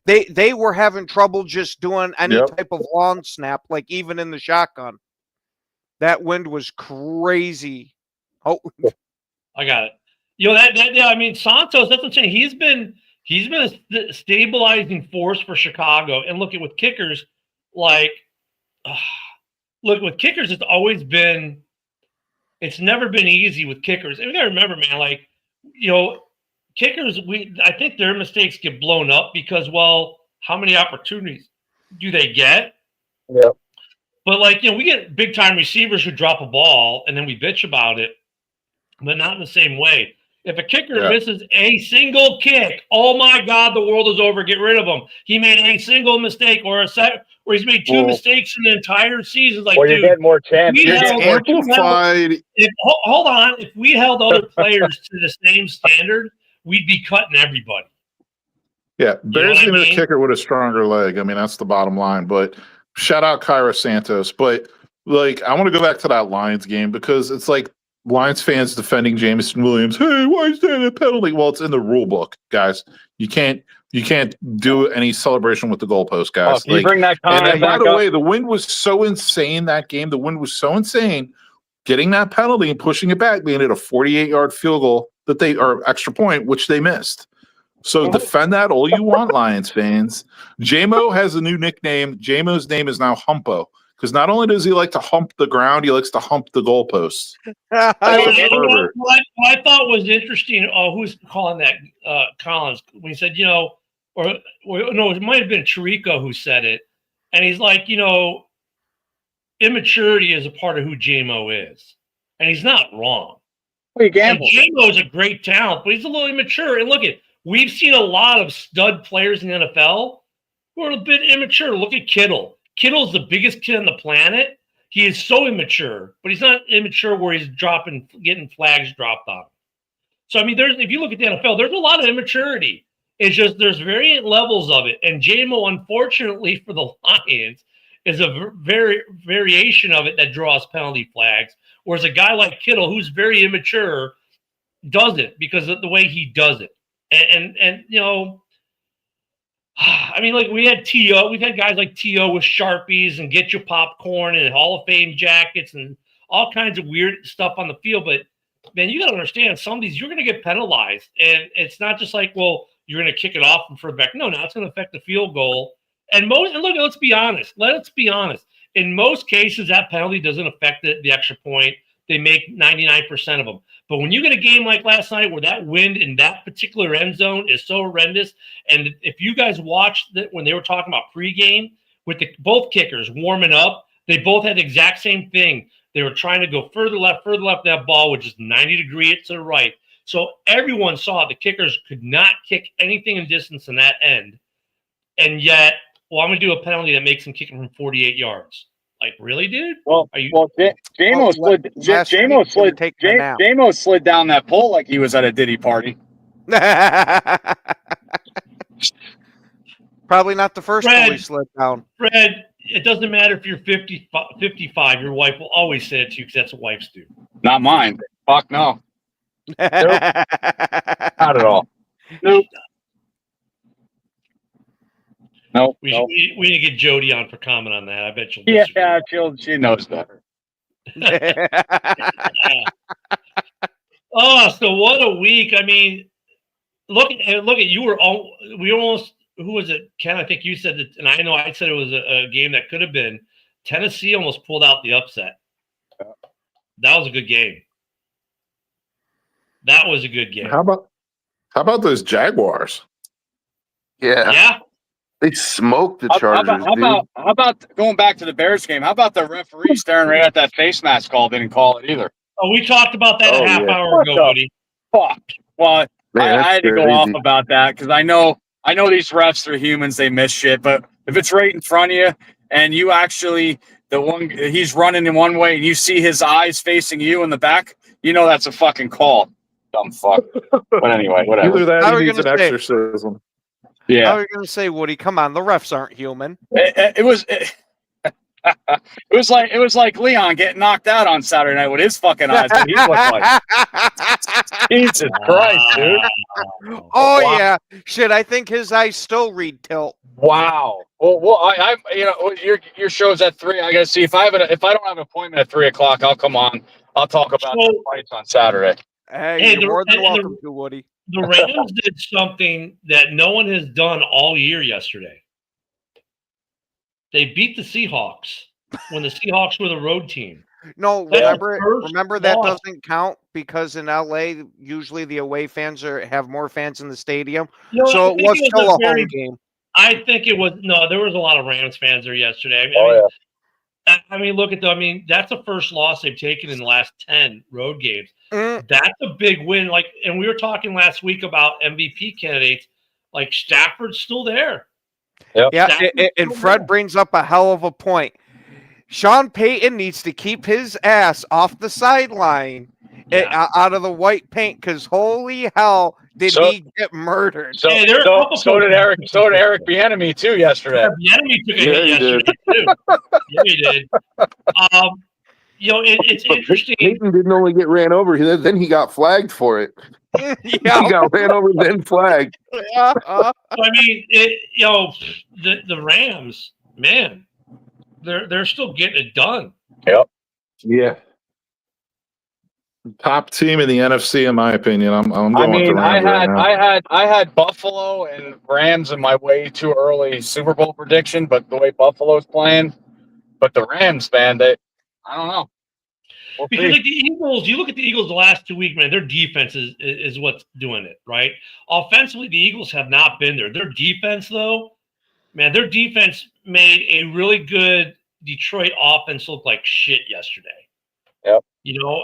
They were having trouble just doing any type of long snap, like even in the shotgun. That wind was crazy. Oh,
I got it. You know, I mean, Santos, that's what I'm saying. He's been a stabilizing force for Chicago. And look at with kickers, it's always been, it's never been easy with kickers. And we got to remember, man, like, you know, kickers, I think their mistakes get blown up because, well, how many opportunities do they get?
Yeah.
But, like, you know, we get big time receivers who drop a ball and then we bitch about it, but not in the same way. If a kicker misses a single kick, oh my God, the world is over. Get rid of him. He made a single mistake or he's made two mistakes in the entire season. Like,
you get more chances.
Amplified.
Hold on. If we held other players to the same standard, we'd be cutting everybody.
Yeah, Bears need a kicker with a stronger leg. I mean, that's the bottom line. But shout out Kyra Santos. But like, I want to go back to that Lions game because it's like Lions fans defending Jameson Williams. Hey, why is that a penalty? Well, it's in the rule book, guys. You can't do any celebration with the goalpost, guys.
You bring that
and by the way, the wind was so insane that game. The wind was so insane. Getting that penalty and pushing it back, made it a 48-yard field goal or extra point, which they missed. So defend that all you want, Lions fans. JMO has a new nickname. JMO's name is now Humpo. Because not only does he like to hump the ground, he likes to hump the goalposts.
What I thought was interesting, who's calling that Collins, when he said, no, it might have been Chirico who said it. And he's like, immaturity is a part of who JMO is. And he's not wrong.
Well, you gamble.
JMO is a great talent, but he's a little immature. And look, we've seen a lot of stud players in the NFL who are a bit immature. Look at Kittle. Kittle's the biggest kid on the planet. He is so immature, but he's not immature where he's getting flags dropped on him. So, I mean, if you look at the NFL, there's a lot of immaturity. It's just there's variant levels of it. And JMO, unfortunately for the Lions, is a variation of it that draws penalty flags, whereas a guy like Kittle, who's very immature, doesn't because of the way he does it. And I mean, like we've had guys like T.O. with Sharpies and get your popcorn and Hall of Fame jackets and all kinds of weird stuff on the field. But man, you got to understand, some of these you're going to get penalized, and it's not just like, well, you're going to kick it off and for back. No, it's going to affect the field goal. And look, let's be honest. In most cases, that penalty doesn't affect the extra point. They make 99% of them. But when you get a game like last night where that wind in that particular end zone is so horrendous, and if you guys watched that when they were talking about pregame with both kickers warming up, they both had the exact same thing. They were trying to go further left. That ball was just 90 degrees to the right. So everyone saw the kickers could not kick anything in distance in that end. And yet, I'm going to do a penalty that makes them kick from 48 yards. Like, really, dude?
JMO slid down that pole like he was at a Diddy party.
Probably not the first one he slid down.
Fred, it doesn't matter if you're 55. Your wife will always say it to you because that's what wives do.
Not mine. Fuck no. Nope. Not at all. Nope. No,
we need to get Jody on for comment on that. I bet she'll.
Yeah, she knows better.
So what a week! I mean, look at you were almost. Who was it, Ken? I think you said that, and I know I said it was a game that could have been. Tennessee almost pulled out the upset. That was a good game. That was a good game.
How about those Jaguars?
Yeah. They smoked the Chargers.
How about going back to the Bears game? How about the referee staring right at that face mask call? Didn't call it either.
Oh, we talked about that a half hour ago, buddy.
Fuck. Well, I had to go off about that because I know these refs are humans. They miss shit. But if it's right in front of you and you actually he's running in one way and you see his eyes facing you in the back, that's a fucking call. Dumb fuck. But anyway, whatever.
Either that or he needs an exorcism.
Yeah. How are you going to say, Woody? Come on, the refs aren't human.
It was like Leon getting knocked out on Saturday night with his fucking eyes. What he looked like. Jesus Christ, dude.
Oh wow. Yeah, shit. I think his eyes still read tilt.
Wow. Well, I your show's at 3. I gotta see if I don't have an appointment at 3:00. I'll come on. I'll talk about the fights on Saturday.
Hey, you're more than welcome to, Woody.
The Rams did something that no one has done all year yesterday. They beat the Seahawks when the Seahawks were the road team.
No, remember that doesn't count because in LA, usually the away fans have more fans in the stadium. So it was still a home game.
I think it was there was a lot of Rams fans there yesterday. I mean, look at that's the first loss they've taken in the last 10 road games. That's a big win. Like, and we were talking last week about MVP candidates. Like Stafford's still there.
Yep.
Yeah, and Fred brings up a hell of a point. Sean Payton needs to keep his ass off the sideline out of the white paint, because holy hell did he get murdered.
So did Eric Bieniemy too yesterday.
Bieniemy took a hit yesterday too. Yeah, he did. It's interesting.
Payton didn't only get ran over, then he got flagged for it. He got ran over, then flagged.
I mean, the Rams, man, they're still getting it done.
Yep.
Yeah. Top team in the NFC, in my opinion. I'm going with the
I
Rams.
had Buffalo and Rams in my way too early Super Bowl prediction, but the way Buffalo's playing, but the Rams, man, I don't know.
Because like the Eagles, you look at the Eagles the last 2 weeks, man, their defense is what's doing it, right? Offensively, the Eagles have not been there. Their defense, though, man, their defense made a really good Detroit offense look like shit yesterday.
Yep.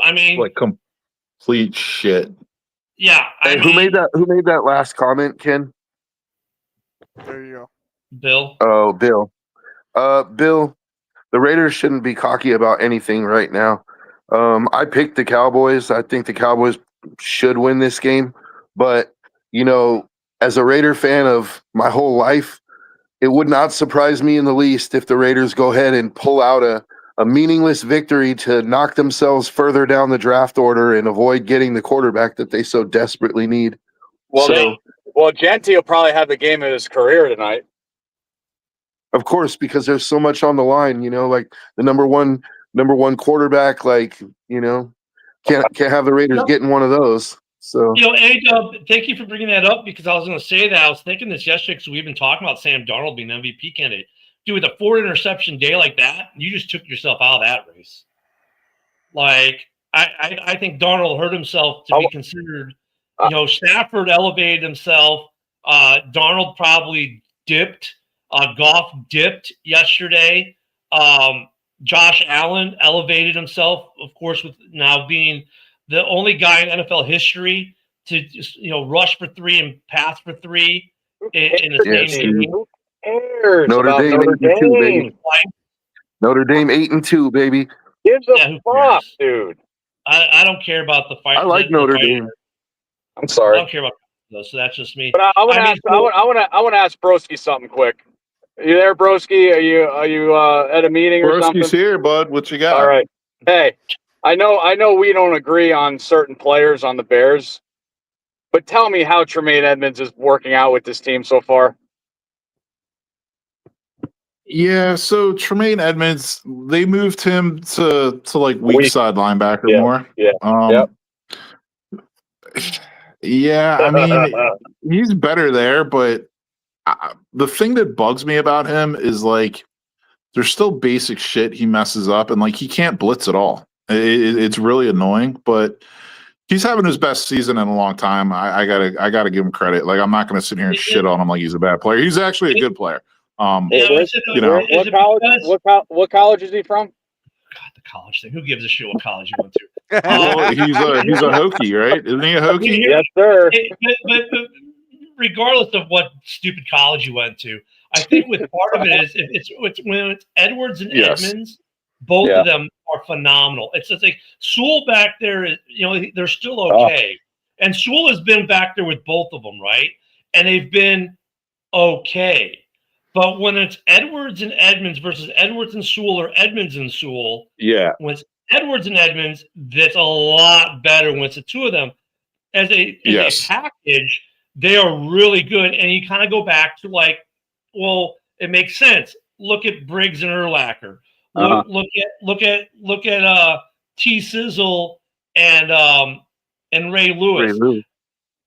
I mean,
like complete shit.
Yeah.
Who made that last comment, Ken?
There you go.
Bill.
Oh, Bill. Bill, the Raiders shouldn't be cocky about anything right now. I picked the Cowboys. I think the Cowboys should win this game. But, as a Raider fan of my whole life, it would not surprise me in the least if the Raiders go ahead and pull out a meaningless victory to knock themselves further down the draft order and avoid getting the quarterback that they so desperately need.
Well, Genty will probably have the game of his career tonight.
Of course, because there's so much on the line, like the number one quarterback, can't have the Raiders getting one of those. So,
thank you for bringing that up, because I was going to say that. I was thinking this yesterday because we've been talking about Sam Darnold being an MVP candidate. Dude, with a 4-interception day like that, you just took yourself out of that race. Like, I think Darnold hurt himself to be considered. Stafford elevated himself. Darnold probably dipped. Goff dipped yesterday. Josh Allen elevated himself, of course, with now being the only guy in NFL history to just, rush for 3 and pass for 3 in the same game.
Notre Dame 8-2, baby. Notre Dame 8-2, baby.
Gives a fuck, dude.
I don't care about the fight.
I like Notre Dame.
I'm sorry.
I don't care about those, so that's just me.
But I want to ask Broski something quick. Are you there, Broski? Are you at a meeting or something?
Broski's here, bud. What you got?
All right. Hey, I know we don't agree on certain players on the Bears, but tell me how Tremaine Edmonds is working out with this team so far.
Yeah, so Tremaine Edmonds, they moved him to like weak side linebacker more.
Yeah.
Yeah, I mean, he's better there, but the thing that bugs me about him is like there's still basic shit he messes up, and like he can't blitz at all. It's really annoying, but he's having his best season in a long time. I gotta give him credit. Like, I'm not gonna sit here and shit on him like he's a bad player. He's actually a good player.
What college is he from?
God, the college thing. Who gives a shit what college you went to?
Well, he's a Hokie, right? Isn't he a Hokie?
Yes, sir.
But regardless of what stupid college you went to, I think with part of it is it's when it's Edwards and Edmonds, both of them are phenomenal. It's just like Sewell back there is, they're still okay. And Sewell has been back there with both of them, right? And they've been okay. But when it's Edwards and Edmonds versus Edwards and Sewell or Edmonds and Sewell, when it's Edwards and Edmonds, that's a lot better when it's the two of them. As a package, they are really good. And you kind of go back to like, well, it makes sense. Look at Briggs and Urlacher. Look at T Sizzle and Ray Lewis.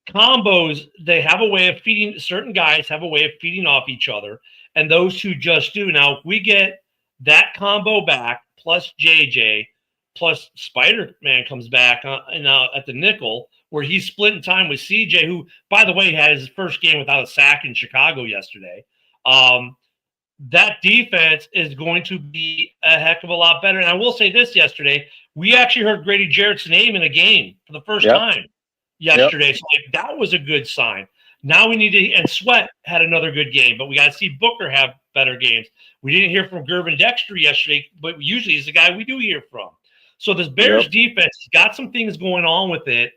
Combos, they have a way of feeding, certain guys have a way of feeding off each other, and those two just do. Now, if we get that combo back, plus JJ, plus Spider-Man comes back at the nickel, where he's splitting time with CJ, who, by the way, had his first game without a sack in Chicago yesterday. That defense is going to be a heck of a lot better. And I will say this yesterday, We actually heard Grady Jarrett's name in a game for the first time yesterday. So like, that was a good sign. Now we need to, and Sweat had another good game, but we got to see Booker have better games. We didn't hear from Gervin Dexter yesterday, but usually he's the guy we do hear from. So this Bears defense has got some things going on with it.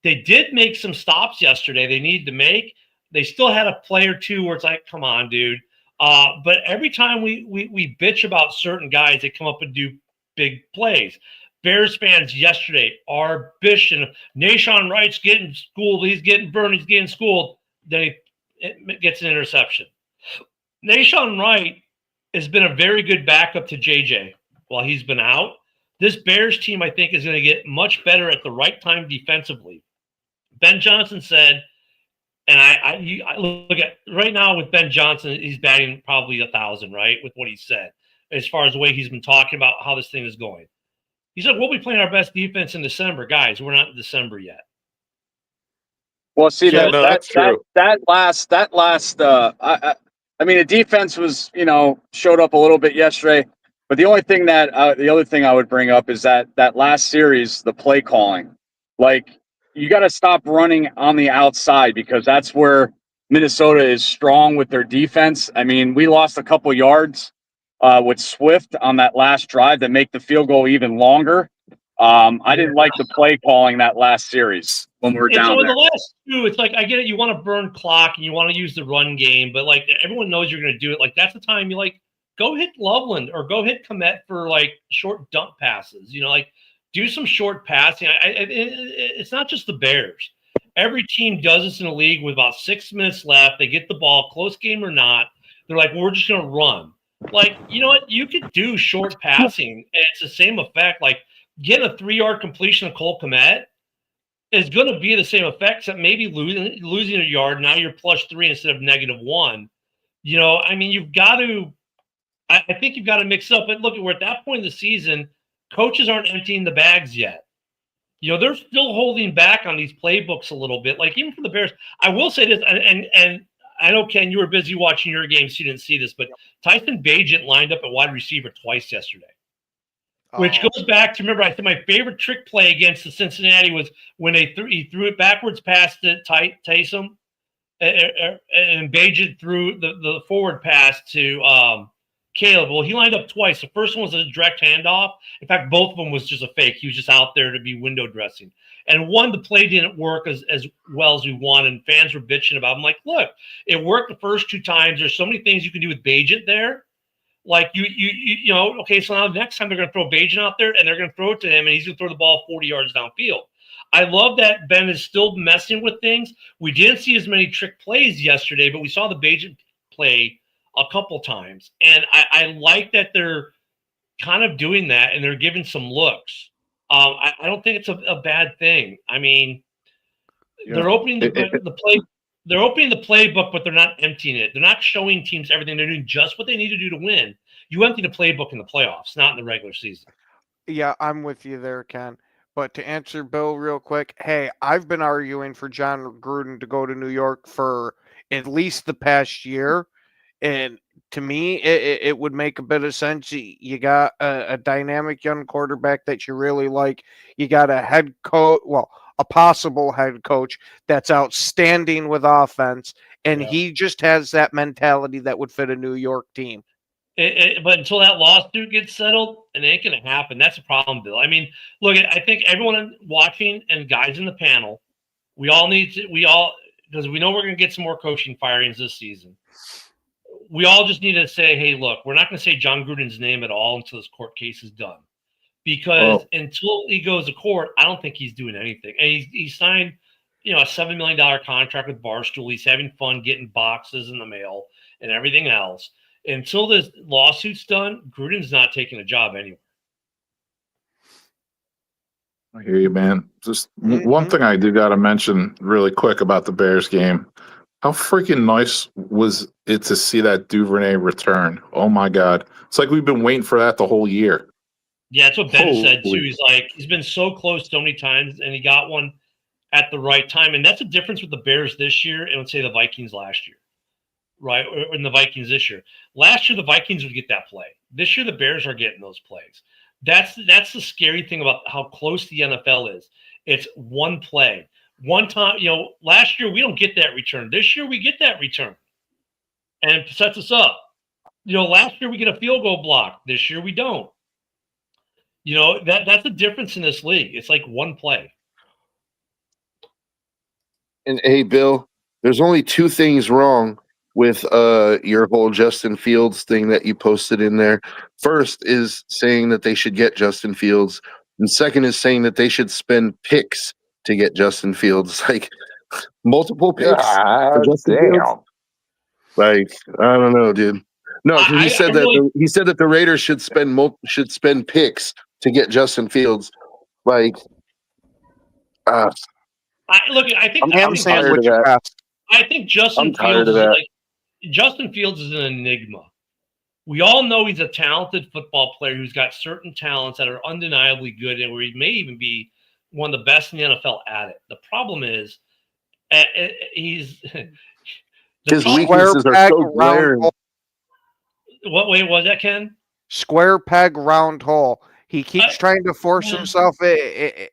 They did make some stops yesterday they needed to make. They still had a play or two where it's like, come on, dude. But every time we bitch about certain guys, they come up and do big plays. Bears fans yesterday are bitching. Nahshon Wright's getting schooled. He's getting burned. He's getting schooled. Then he gets an interception. Nahshon Wright has been a very good backup to JJ while he's been out. This Bears team, I think, is going to get much better at the right time defensively. Ben Johnson said, and I look at right now with Ben Johnson, he's batting probably 1,000, right, with what he said, as far as the way he's been talking about how this thing is going. He said, we'll be playing our best defense in December. Guys, we're not in December yet.
Well, see,
So,
that's true. I mean, the defense was, showed up a little bit yesterday. But the other thing I would bring up is that last series, the play calling. Like, you got to stop running on the outside because that's where Minnesota is strong with their defense. I mean, we lost a couple yards with Swift on that last drive that make the field goal even longer. I didn't like the play calling that last series when we were down there.
The last two, it's like, I get it. You want to burn clock and you want to use the run game, but like everyone knows you're going to do it. Like that's the time you like go hit Loveland or go hit Kmet for like short dump passes. Like do some short passing. It's not just the Bears. Every team does this in the league with about 6 minutes left. They get the ball, close game or not. They're like, we're just going to run. Like, you know what? You could do short passing, and it's the same effect. Like, getting a 3-yard completion of Cole Kmet is going to be the same effect, except maybe losing a yard. Now you're +3 instead of -1. I mean, you've got to – I think you've got to mix up. But look, we're at that point in the season, coaches aren't emptying the bags yet. They're still holding back on these playbooks a little bit. Like, even for the Bears, I will say this, and I know, Ken, you were busy watching your game, so you didn't see this, but Tyson Bagent lined up at wide receiver twice yesterday. Which goes back to, remember, I said my favorite trick play against the Cincinnati was when he threw it backwards past Taysom, and Bagent threw the forward pass to Caleb. Well, he lined up twice. The first one was a direct handoff. In fact, both of them was just a fake. He was just out there to be window dressing. And one, the play didn't work as well as we wanted, and fans were bitching about it. I'm like, look, it worked the first 2 times. There's so many things you can do with Bagent there. Like, okay, so now the next time they're going to throw Bagent out there, and they're going to throw it to him, and he's going to throw the ball 40 yards downfield. I love that Ben is still messing with things. We didn't see as many trick plays yesterday, but we saw the Bagent play a couple times. And I like that they're kind of doing that, and they're giving some looks. I don't think it's a bad thing. I mean, they're opening the play. They're opening the playbook, but they're not emptying it. They're not showing teams everything. They're doing just what they need to do to win. You empty the playbook in the playoffs, not in the regular season.
Yeah, I'm with you there, Ken. But to answer Bill real quick, hey, I've been arguing for John Gruden to go to New York for at least the past year. And to me, it would make a bit of sense. You got a dynamic young quarterback that you really like. You got a head coach, a possible head coach that's outstanding with offense, and he just has that mentality that would fit a New York team.
But until that lawsuit gets settled, it ain't going to happen. That's a problem, Bill. I mean, look, I think everyone watching and guys in the panel, because we know we're going to get some more coaching firings this season. We all just need to say, hey, look, we're not going to say John Gruden's name at all until this court case is done. Because until he goes to court, I don't think he's doing anything. And he signed, a $7 million contract with Barstool. He's having fun getting boxes in the mail and everything else. Until this lawsuit's done, Gruden's not taking a job anywhere.
I hear you, man. Just one thing I do got to mention really quick about the Bears game. How freaking nice was it to see that Duvernay return? Oh, my God. It's like we've been waiting for that the whole year.
Yeah, that's what Ben said, too. He's like, he's been so close so many times, and he got one at the right time. And that's the difference with the Bears this year and, let's say, the Vikings last year, right? Or in the Vikings this year. Last year, the Vikings would get that play. This year, the Bears are getting those plays. That's the scary thing about how close the NFL is. It's one play. One time, last year we don't get that return. This year we get that return. And it sets us up. Last year we get a field goal block. This year we don't. That's the difference in this league. It's like one play.
And hey, Bill, there's only two things wrong with your whole Justin Fields thing that you posted in there. First is saying that they should get Justin Fields, and second is saying that they should spend picks to get Justin Fields. Like multiple picks for Justin Fields. Like I don't know, dude. No, because he said that the Raiders should spend picks to get Justin Fields. Like,
I think Justin Fields is an enigma. We all know he's a talented football player who's got certain talents that are undeniably good, and where he may even be one of the best in the NFL at it. The problem is, his
weaknesses are so glaring.
What way was that, Ken?
Square peg, round hole. He keeps trying to force himself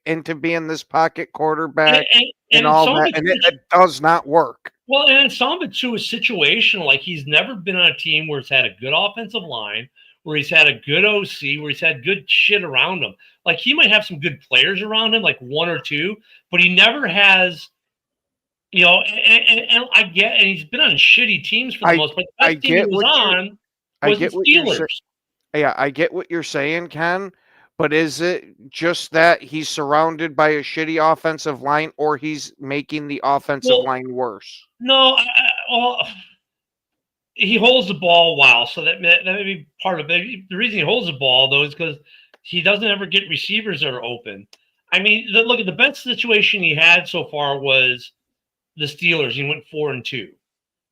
into being this pocket quarterback and all that, and it does not work.
Well, and some of it too is situational. Like he's never been on a team where it's had a good offensive line, where he's had a good OC, where he's had good shit around him. Like he might have some good players around him, like one or two, but he never has. And I get, and he's been on shitty teams for the most part. The best team he was on was the Steelers.
I get what you're saying, Ken. But is it just that he's surrounded by a shitty offensive line, or he's making the offensive line worse?
No, he holds the ball well, so that may be part of it. The reason he holds the ball, though, is because he doesn't ever get receivers that are open. I mean, look at the best situation he had so far was the Steelers. He went 4-2.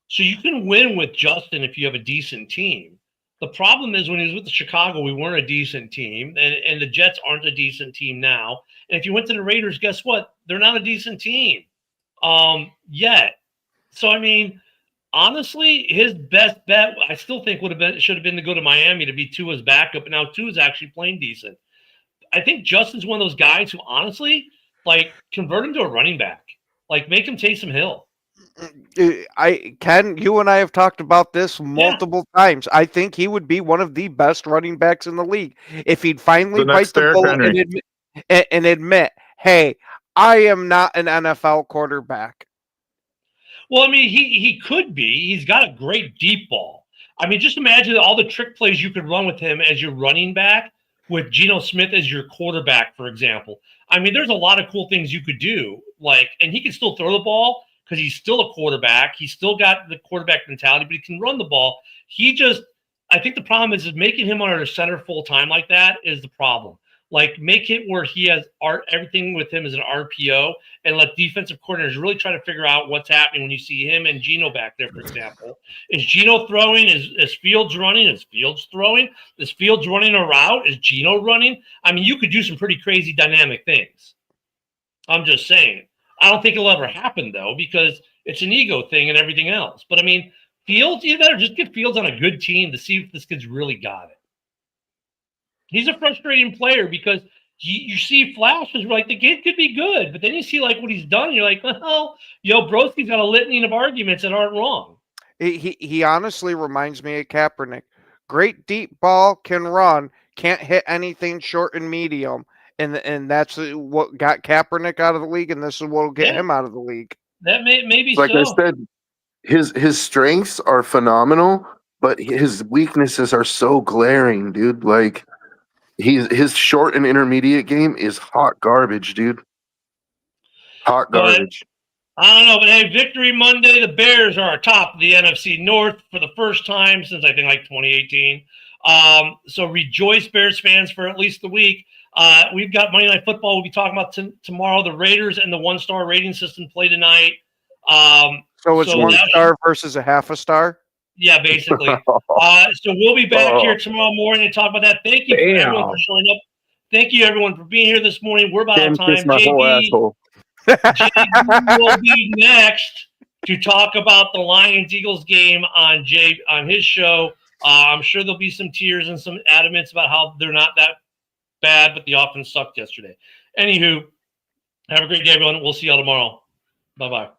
So you can win with Justin if you have a decent team. The problem is when he was with the Chicago, we weren't a decent team, and the Jets aren't a decent team now. And if you went to the Raiders, guess what? They're not a decent team yet. So, I mean, honestly, his best bet, I still think should have been to go to Miami to be Tua's backup, and now Tua's actually playing decent. I think Justin's one of those guys who, honestly, like, convert him to a running back. Like, make him Taysom Hill.
Ken, you and I have talked about this multiple times. I think he would be one of the best running backs in the league if he'd finally bite the bullet and admit, hey, I am not an NFL quarterback.
Well, I mean, he could be. He's got a great deep ball. I mean, just imagine all the trick plays you could run with him as your running back, with Geno Smith as your quarterback, for example. I mean, there's a lot of cool things you could do. And he can still throw the ball, because he's still a quarterback. He's still got the quarterback mentality, but he can run the ball. I think the problem is making him under center full time like that is the problem. Like, make it where he has everything with him is an RPO, and let defensive coordinators really try to figure out what's happening when you see him and Geno back there, for example. Is Geno throwing? Is Fields running? Is Fields throwing? Is Fields running a route? Is Geno running? I mean, you could do some pretty crazy dynamic things. I'm just saying. I don't think it'll ever happen, though, because it's an ego thing and everything else. But, I mean, Fields, you better just get Fields on a good team to see if this kid's really got it. He's a frustrating player because you see flashes, like the kid could be good, but then you see, like, what he's done, and you're like, well, Broski's got a litany of arguments that aren't wrong.
He honestly reminds me of Kaepernick. Great deep ball, can run, can't hit anything short and medium. And that's what got Kaepernick out of the league, and this is what will get him out of the league.
That maybe
like I said, his strengths are phenomenal, but his weaknesses are so glaring, dude. Like his short and intermediate game is hot garbage, dude. Hot garbage.
I don't know, but hey, Victory Monday, the Bears are atop the NFC North for the first time since I think like 2018. So rejoice, Bears fans, for at least the week. We've got Monday Night Football. We'll be talking about tomorrow. The Raiders and the one-star rating system play tonight.
So it's 1 star versus a half a star?
Yeah, basically. So we'll be back here tomorrow morning to talk about that. Thank you for everyone for showing up. Thank you, everyone, for being here this morning. We're about out of time. JB will be next to talk about the Lions-Eagles game on his show. I'm sure there'll be some tears and some adamants about how they're not that bad, but the offense sucked yesterday. Anywho, have a great day, everyone. We'll see y'all tomorrow. Bye-bye.